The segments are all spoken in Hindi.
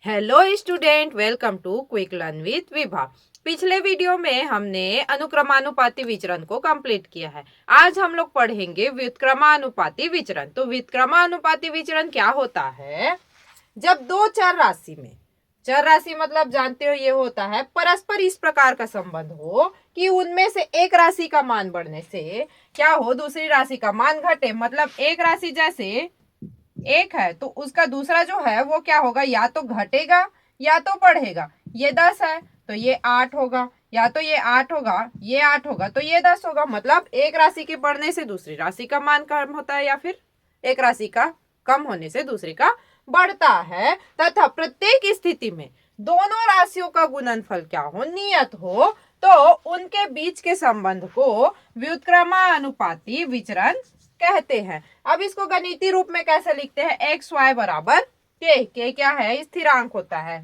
Hello student, welcome to quick learn with Vibha. पिछले वीडियो में हमने अनुक्रमानुपाती विचरण को कंप्लीट किया है। आज हम लोग पढ़ेंगे व्युत्क्रमानुपाती विचरण। तो व्युत्क्रमानुपाती विचरण क्या होता है? जब दो चर राशि में, चर राशि मतलब जानते हो ये होता है परस्पर इस प्रकार का संबंध हो कि उनमें से एक राशि का मान बढ़ने से क्या हो, दूसरी राशि का मान घटे। मतलब एक राशि जैसे एक है तो उसका दूसरा जो है वो क्या होगा, या तो घटेगा या तो बढ़ेगा। ये 10 है तो ये 8 होगा, या तो ये 8 होगा, ये 8 होगा तो ये 10 होगा। मतलब एक राशि के बढ़ने से दूसरी राशि का मान कम होता है, या फिर एक राशि का कम होने से दूसरी का बढ़ता है। तथा प्रत्येक स्थिति में दोनों राशियों का गुणनफल क्या हो, नियत हो, तो उनके बीच के संबंध को व्युत्क्रमानुपाती विचरण कहते हैं। अब इसको गणितीय रूप में कैसे लिखते हैं? एक्स वाई बराबर के क्या है? स्थिरांक होता है,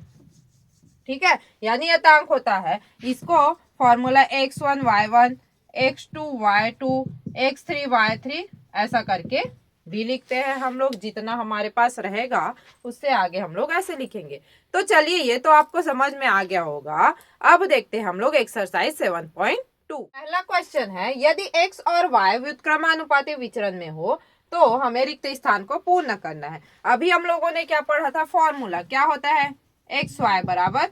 ठीक है, यानी यतांक होता है। इसको formula x1 y1, x2 y2, x3 y3 ऐसा करके भी लिखते हैं हम लोग। जितना हमारे पास रहेगा उससे आगे हम लोग ऐसे लिखेंगे। तो चलिए, ये तो आपको समझ में आ गया होगा। अब देखते हैं हम लोग एक्सरसाइज 7.2। पहला क्वेश्चन है, यदि x और y व्युत्क्रमानुपाती विचरण में हो तो हमें रिक्त स्थान को पूर्ण करना है। अभी हम लोगों ने क्या पढ़ा था? फॉर्मूला क्या होता है? एक्स वाई बराबर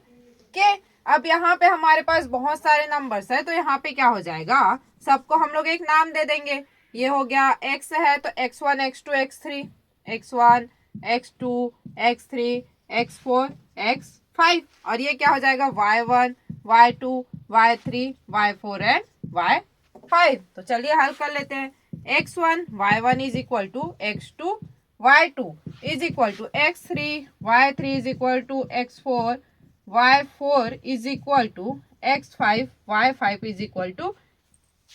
के। अब यहाँ पे हमारे पास बहुत सारे नंबर्स है तो यहाँ पे क्या हो जाएगा, सबको हम लोग एक नाम दे देंगे। ये हो गया x है तो x1 x2 x3, x1 x2 x3 x4 x5। और ये क्या हो जाएगा? y1 y2 y3 y4 and y5। तो चलिए हल कर लेते हैं। x1 y1 is equal to x2 y2 is equal to x3 y3 is equal to x4 y4 is equal to x5 y5 is equal to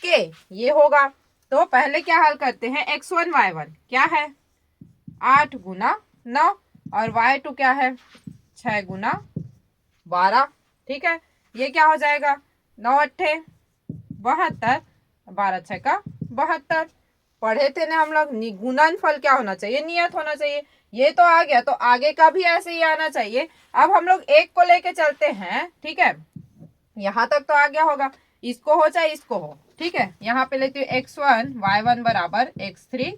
k। ये होगा। तो पहले क्या हल करते हैं? x1 y1 क्या है? 8 गुना 9, और y2 क्या है? 6 गुना 12। ठीक है, ये क्या हो जाएगा? 9 अट्ठे 72, 12 छक्का 72। पढ़े थे ना हम लोग, गुणनफल क्या होना चाहिए? नियत होना चाहिए। ये तो आ गया, तो आगे का भी ऐसे ही आना चाहिए। अब हम लोग एक को लेके चलते हैं, ठीक है, यहाँ तक तो आ गया होगा। इसको हो चाहे इसको हो, ठीक है। यहाँ पे लेती हूँ x1 y1 बराबर x3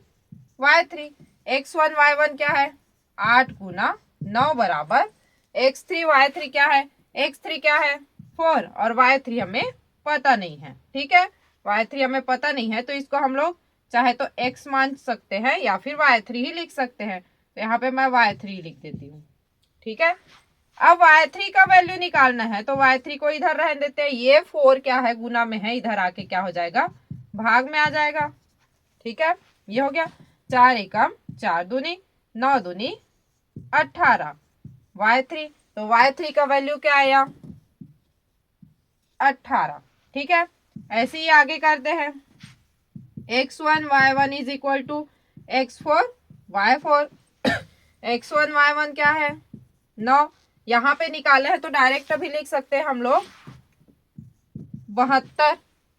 y3। x1 y1 क्या है? 8 गुना 9 बराबर x3 y3 क्या है? x3 क्या है? 4, और y3 हमें पता नहीं है, ठीक है। y3 हमें पता नहीं है तो इसको हम लोग चाहे तो x मान सकते हैं या फिर y3 ही लिख सकते हैं। तो यहाँ पे मैं y3 लिख देती हूँ, ठीक है। अब y3 का वैल्यू निकालना है तो y3 को इधर रहने देते हैं। ये 4 क्या है? गुना में है, इधर आके क्या हो जाएगा? भाग में आ जाएगा, ठीक है। ये हो गया 4 एकम 4 दूनी 9 दूनी 18 y3। तो y3 का वैल्यू क्या आया? 18, ठीक है। ऐसे ही आगे करते हैं। x1 y1 is equal to x4 y4। x1 y1 क्या है? 9। यहाँ पे निकाले हैं तो डायरेक्ट भी लिख सकते हैं हम लोग 72,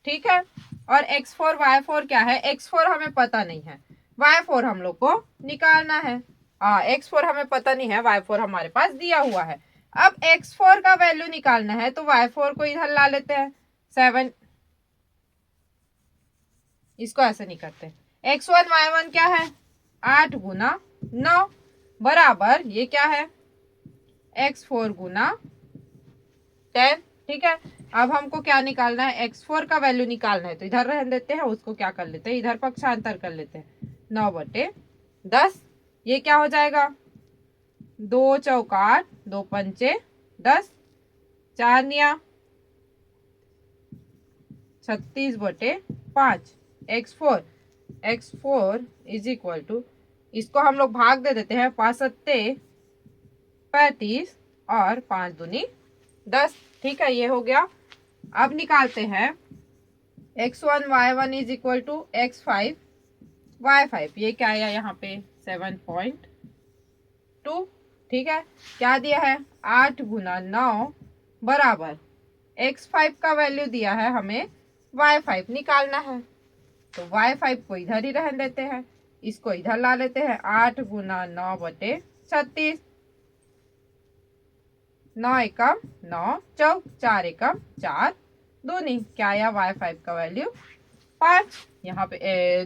ठीक है। और x4 y4 क्या है? x4 हमें पता नहीं है, y4 हम लोग को निकालना है। x4 हमें पता नहीं है, y4 हमारे पास दिया हुआ है। अब x4 का वैल्यू निकालना है तो y4 को इधर ला लेते हैं 7। इसको ऐसे नहीं करते। x1 y1 क्या है? 8 गुना 9 बराबर ये क्या है? x4 गुना 10, ठीक है। अब हमको क्या निकालना है? x4 का वैल्यू निकालना है तो इधर रहने देते हैं, उसको क्या कर लेते हैं? इधर पक्षांतर कर लेते हैं। 9/10। ये क्या हो जाएगा? 2 चौका 8, 2 पंचे 10, 4 निया 36/5। x4 इज इक्वल टू, इसको हम लोग भाग दे देते हैं। 5 सत्ते 35 और 5 दूनी 10, ठीक है। ये हो गया। अब निकालते हैं x1 y1 is equal to x5 y5। ये क्या आया यहाँ पे? 7.2, ठीक है। क्या दिया है? 8 गुना 9 बराबर x5 का वैल्यू दिया है हमें, y5 निकालना है। तो y5 को इधर ही रहने देते हैं, इसको इधर ला लेते हैं। 8 गुना 9/36, 9 एकम 9, चौक 4 एकम 4, दूनी क्या आया y5 का वैल्यू 5, यहाँ पे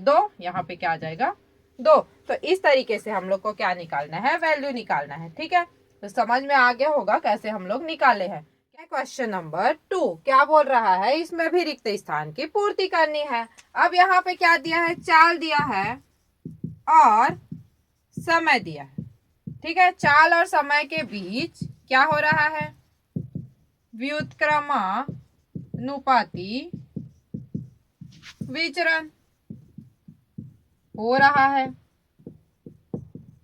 2, यहाँ पे क्या आ जाएगा 2। तो इस तरीके से हम लोग को क्या निकालना है, वैल्यू निकालना है। ठीक है, तो समझ में आ गया होगा कैसे हम लोग निकाले हैं। क्वेश्चन नंबर 2 क्या बोल रहा है, इसमें भी रिक्त स्थान की पूर्ति करनी है। अब यहाँ पे क्या दिया है, चाल दिया है और समय दिया है। ठीक है, चाल और समय के बीच क्या हो रहा है, व्युत्क्रमानुपाती विचरण हो रहा है।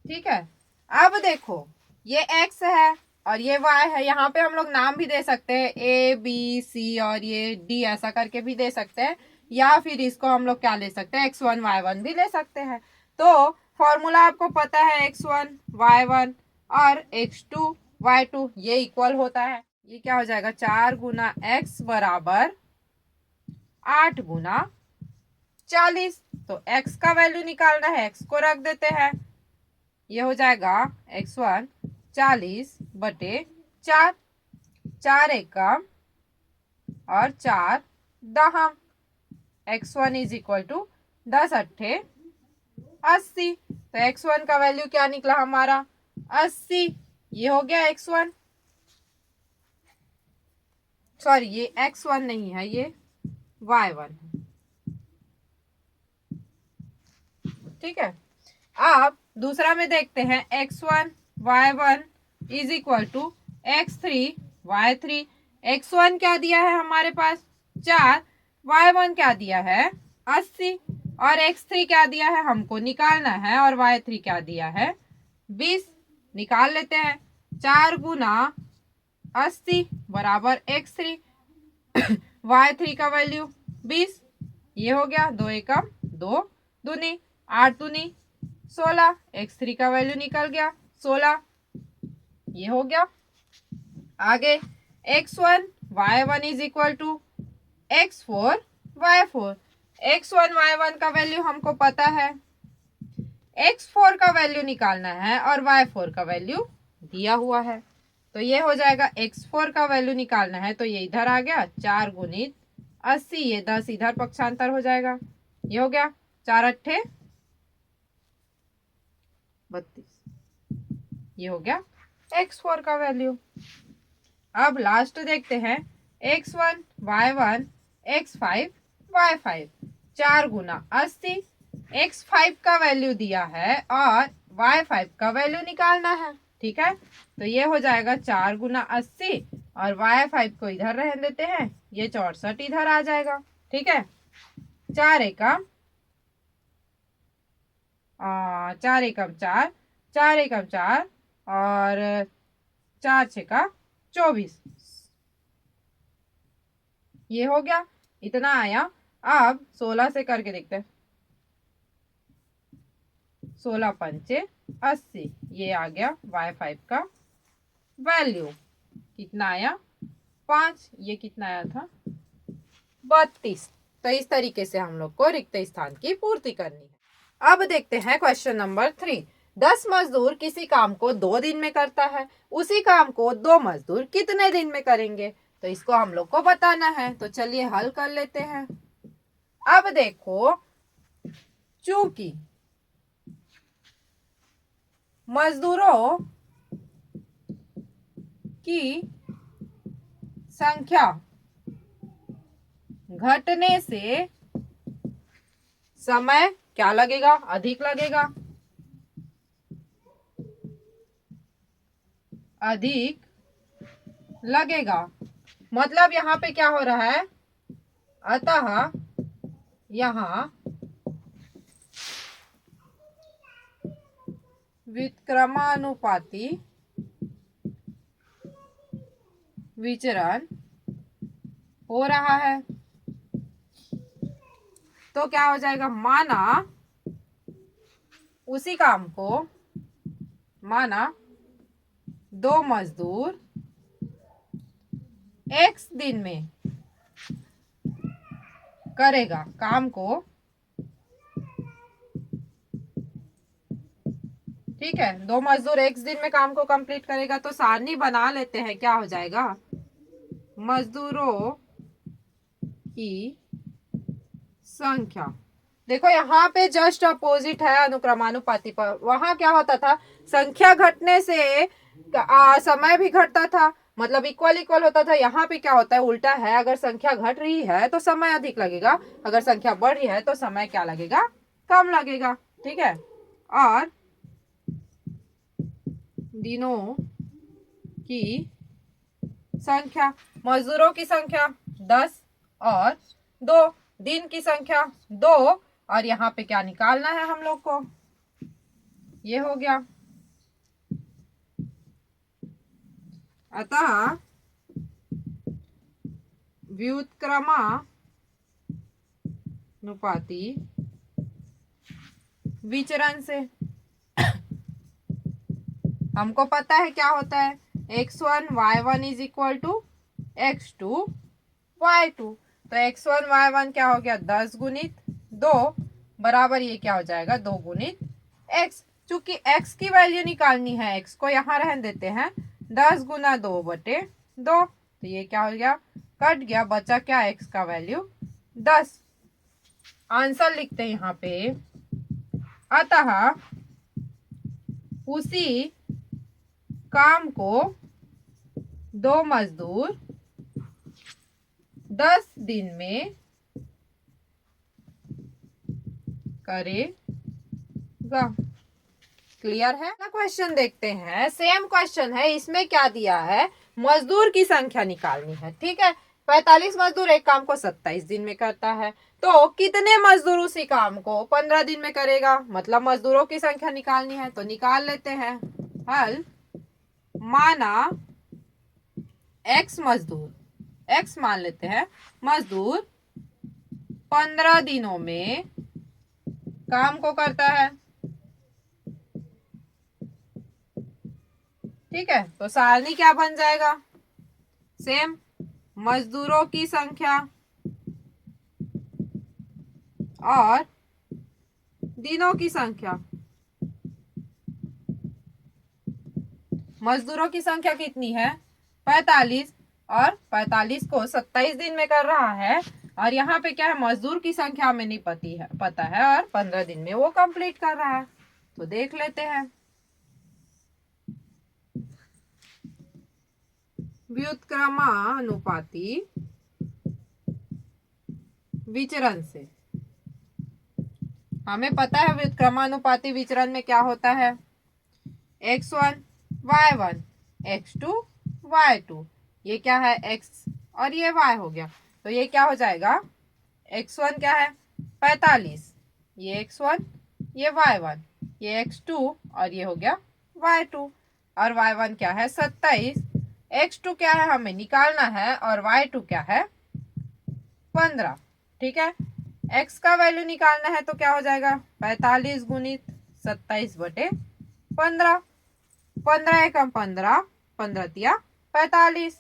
ठीक है, अब देखो ये x है और ये y है, यहाँ पे हम लोग नाम भी दे सकते हैं a b c और ये d ऐसा करके भी दे सकते हैं, या फिर इसको हम लोग क्या ले सकते हैं x1 y1 भी ले सकते हैं। तो फॉर्मूला आपको पता है x1 y1 और x2 y2 ये इक्वल होता है, ये क्या हो जाएगा 4 गुना x बराबर 8 गुना 40। तो x का वैल्यू निकालना है, x को रख देते हैं, ये हो जाएगा x1 40/4, 4 एकम और 4 दहम, x1 इज इक्वल टू 10 अट्ठे 80। तो x1 का वैल्यू क्या निकला हमारा 80, ये हो गया x1, सॉरी ये x1 नहीं है, ये y1 है। ठीक है, अब दूसरा में देखते हैं x1 y1 is equal to x3 y3। x1 क्या दिया है हमारे पास 4, y1 क्या दिया है 80 और x3 क्या दिया है हमको निकालना है, और y3 क्या दिया है 20। निकाल लेते हैं, 4 गुना 80 बराबर x3 y3 का वैल्यू 20, ये हो गया 2 एकम 2, दूनी 8 दूनी 16, x3 का वैल्यू निकल गया 16, ये हो गया। आगे x1 y1 is equal to x4 y4, x1 y1 का वैल्यू हमको पता है, x4 का वैल्यू निकालना है और y4 का वैल्यू दिया हुआ है। तो ये हो जाएगा x4 का वैल्यू निकालना है, तो ये इधर आ गया 4 गुणित 80, ये 10 इधर पक्षांतर हो जाएगा, ये हो गया 4 अट्ठे 32, ये हो गया x4 का वैल्यू। अब लास्ट देखते हैं x1 y1 x5 y5, 4 गुना 80, x5 का वैल्यू दिया है और y5 का वैल्यू निकालना है। ठीक है, तो ये हो जाएगा 4 गुना 80 और y5 को इधर रहने देते हैं, ये 64 इधर आ जाएगा। ठीक है, 4 एकम 4 एकम 4, 4 एकम 4 और 4 छेका 24, ये हो गया, इतना आया। अब 16 से करके देखते हैं, 16 पंचे 80, ये आ गया y5 का वैल्यू, कितना आया 5, ये कितना आया था 32। तो इस तरीके से हम लोग को रिक्त स्थान की पूर्ति करनी है। अब देखते हैं क्वेश्चन नंबर 3, 10 मजदूर किसी काम को 2 दिन में करता है, उसी काम को 2 मजदूर कितने दिन में करेंगे, तो इसको हम लोग को बताना है। तो चलिए हल कर लेते हैं। अब देखो, चूंकि मजदूरों की संख्या घटने से समय क्या लगेगा, अधिक लगेगा, अधिक लगेगा। मतलब यहाँ पे क्या हो रहा है, अतः यहाँ व्युत्क्रमानुपाती विचरण हो रहा है। तो क्या हो जाएगा, माना उसी काम को, माना 2 मजदूर x दिन में करेगा काम को, ठीक है, 2 मजदूर x दिन में काम को कंप्लीट करेगा। तो सारणी बना लेते हैं, क्या हो जाएगा, मजदूरों की संख्या। देखो यहाँ पे जस्ट अपोजिट है अनुक्रमानुपाती पर। वहां क्या होता था, संख्या घटने से समय भी घटता था, मतलब इक्वल इक्वल होता था। यहाँ पे क्या होता है, उल्टा है। अगर संख्या घट रही है तो समय अधिक लगेगा, अगर संख्या बढ़ रही है तो समय क्या लगेगा, कम लगेगा। ठीक है, और दिनों की संख्या, मजदूरों की संख्या 10 और 2, दिन की संख्या 2, और यहाँ पे क्या निकालना है हम लोग को, ये हो गया। अतः व्युत्क्रमानुपाती विचरण से हमको पता है क्या होता है, x1 y1 is equal to x2 y2। तो x1 y1 क्या हो गया, 10 गुणित 2 बराबर ये क्या हो जाएगा, 2 गुणित x। चूंकि x की वैल्यू निकालनी है, x को यहाँ रहने देते हैं, 10 गुना 2 बटे 2। तो ये क्या हो गया, कट गया, बचा क्या, x का वैल्यू 10। आंसर लिखते हैं यहाँ पे, अतः उसी काम को 2 मजदूर 10 दिन में करेगा। क्लियर है ना। क्वेश्चन देखते हैं, सेम क्वेश्चन है, इसमें क्या दिया है, मजदूर की संख्या निकालनी है। ठीक है, 45 मजदूर एक काम को 27 दिन में करता है, तो कितने मजदूर उसी काम को 15 दिन में करेगा, मतलब मजदूरों की संख्या निकालनी है। तो निकाल लेते हैं हल। माना x मजदूर, x मान लेते हैं, मजदूर 15 दिनों में काम को करता है। ठीक है, तो सारणी क्या बन जाएगा, सेम, मजदूरों की संख्या और दिनों की संख्या। मजदूरों की संख्या कितनी है, 45, और 45 को 27 दिन में कर रहा है, और यहाँ पे क्या है, मजदूर की संख्या हमें नहीं पता है, और 15 दिन में वो कंप्लीट कर रहा है। तो देख लेते हैं, व्युत्क्रमानुपाती विचरण से हमें पता है व्युत्क्रमानुपाती विचरण में क्या होता है, x1 y1 x2 y2, ये क्या है, x और ये y हो गया। तो ये क्या हो जाएगा, x1 क्या है 45, ये x1, ये y1, ये x2, और ये हो गया y2, और y1 क्या है 27, x2 क्या है हमें निकालना है, और y2 क्या है 15। ठीक है, x का वैल्यू निकालना है, तो क्या हो जाएगा, 45 गुणित 27 बटे 15, 15 एकम 15, 15 तिया 45,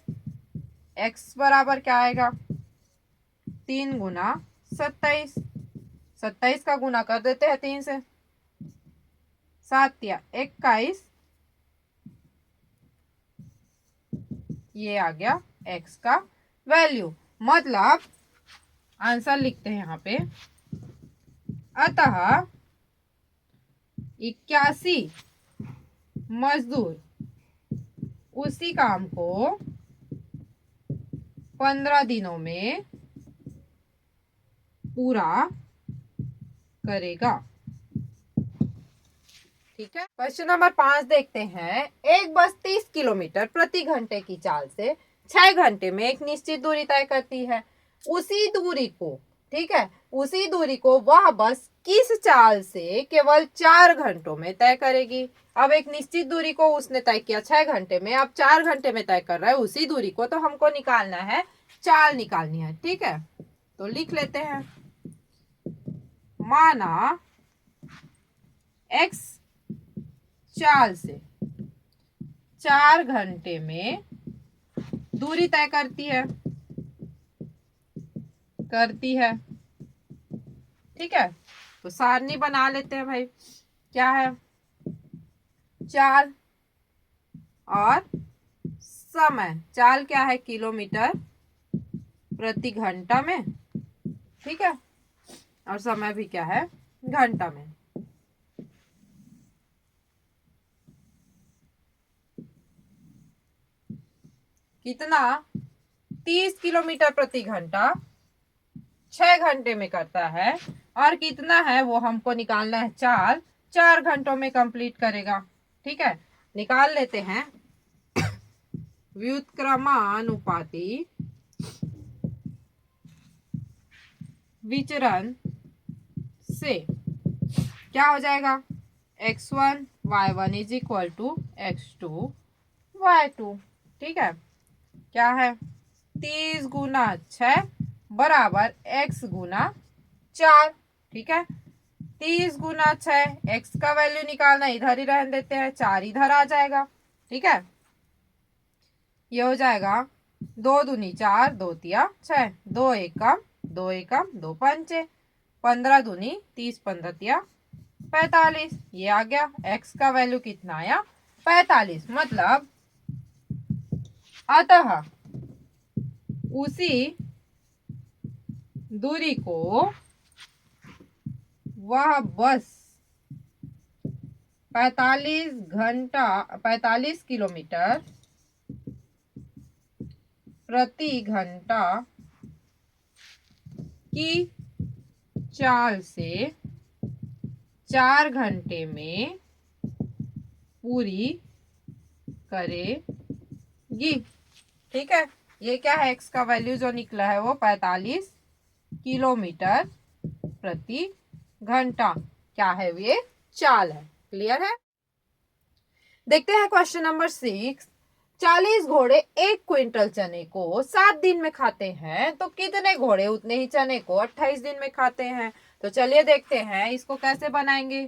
x बराबर क्या आएगा, 3 गुना 27, 27 का गुना कर देते हैं 3 से, 7 तिया 21, ये आ गया x का वैल्यू। मतलब आंसर लिखते हैं यहाँ पे, अतः 81 मजदूर उसी काम को 15 दिनों में पूरा करेगा। ठीक है, क्वेश्चन नंबर 5 देखते हैं। एक बस 30 किलोमीटर प्रति घंटे की चाल से 6 घंटे में एक निश्चित दूरी तय करती है। उसी दूरी को, ठीक है, उसी दूरी को वह बस किस चाल से केवल 4 घंटों में तय करेगी। अब एक निश्चित दूरी को उसने तय किया 6 घंटे में, अब 4 घंटे में तय कर रहा है उसी दूरी को, तो हमको निकालना है, चाल निकालनी है। ठीक है, तो लिख लेते हैं, माना x चाल से 4 घंटे में दूरी तय करती है। ठीक है, तो सारणी बना लेते हैं भाई, क्या है, चाल और समय। चाल क्या है? किलोमीटर प्रति घंटा में, ठीक है, और समय भी क्या है? घंटा में। कितना? 30 किलोमीटर प्रति घंटा 6 घंटे में करता है, और कितना है वो हमको निकालना है। चाल 4 घंटों में कंप्लीट करेगा, ठीक है। निकाल लेते हैं। व्युत्क्रमानुपाती विचरण से क्या हो जाएगा? x1 y1 is equal to x2 y2, ठीक है। क्या है? 30 गुना 6 बराबर x गुना 4, ठीक है। 30 गुना 6, x का वैल्यू निकालना, इधर ही रहने देते हैं, 4 इधर आ जाएगा, ठीक है। ये हो जाएगा 2 दूनी 4, 2 तिया 6, 2 एकम 2 एकम 2 पंचे, 15 दूनी 30, 15 तिया 45। ये आ गया। x का वैल्यू कितना आया? 45। मतलब अतः उसी दूरी को वह बस 45 किलोमीटर प्रति घंटा की चाल से 4 घंटे में पूरी करेगी, ठीक है। ये क्या है? x का वैल्यू जो निकला है वो 45 किलोमीटर प्रति घंटा क्या है? ये चाल है। क्लियर है? देखते हैं क्वेश्चन नंबर 6। 40 घोड़े 1 क्विंटल चने को 7 दिन में खाते हैं, तो कितने घोड़े उतने ही चने को 28 दिन में खाते हैं? तो चलिए देखते हैं इसको कैसे बनाएंगे।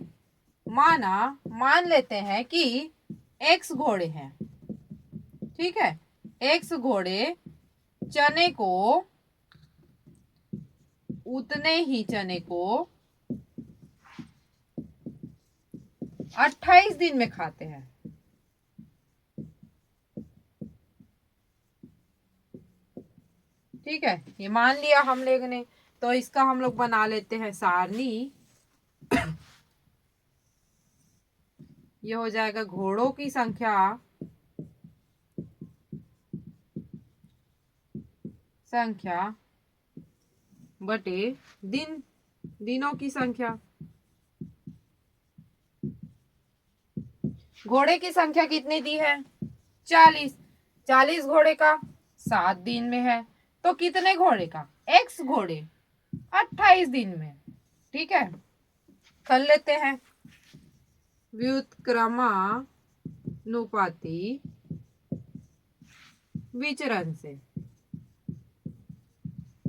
मान लेते हैं कि x घोड़े हैं, ठीक है। x घोड़े चने को, उतने ही चने को 28 दिन में खाते हैं, ठीक है। ये मान लिया हम लोग ने, तो इसका हम लोग बना लेते हैं सारणी। ये हो जाएगा घोड़ों की संख्या बटे दिनों की संख्या। घोड़े की संख्या कितनी दी है? 40। 40 घोड़े का 7 दिन में है, तो कितने घोड़े का? x घोड़े 28 दिन में, ठीक है। कर लेते हैं। व्युत्क्रमानुपाती विचरण से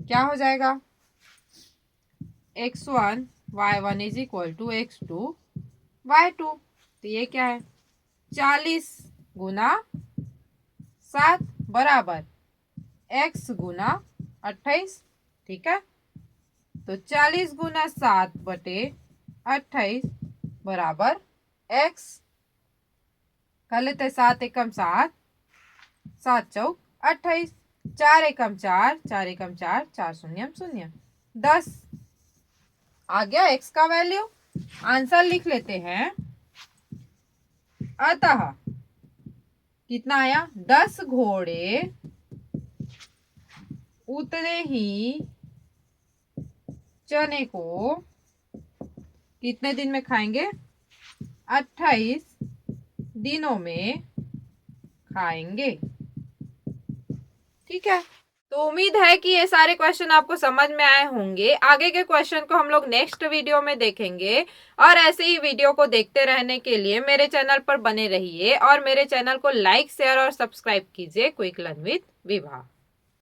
क्या हो जाएगा? x1 y1 is equal to x2 y2। तो ये क्या है? 40 गुना 7 बराबर x गुना 28, ठीक है। तो 40 गुना 7 बटे 28 बराबर x। कर लेते हैं 7 एकम 7, 7 चौक 28, 4 एकम 4, 4 एकम 4, 4 शून्यम 0, 10 आ गया x का वैल्यू। आंसर लिख लेते हैं। अतः कितना आया? 10 घोड़े उतने ही चने को कितने दिन में खाएंगे? 28 दिनों में खाएंगे, ठीक है। तो उम्मीद है कि ये सारे क्वेश्चन आपको समझ में आए होंगे। आगे के क्वेश्चन को हम लोग नेक्स्ट वीडियो में देखेंगे, और ऐसे ही वीडियो को देखते रहने के लिए मेरे चैनल पर बने रहिए और मेरे चैनल को लाइक, शेयर और सब्सक्राइब कीजिए। Quick learn with Vibha.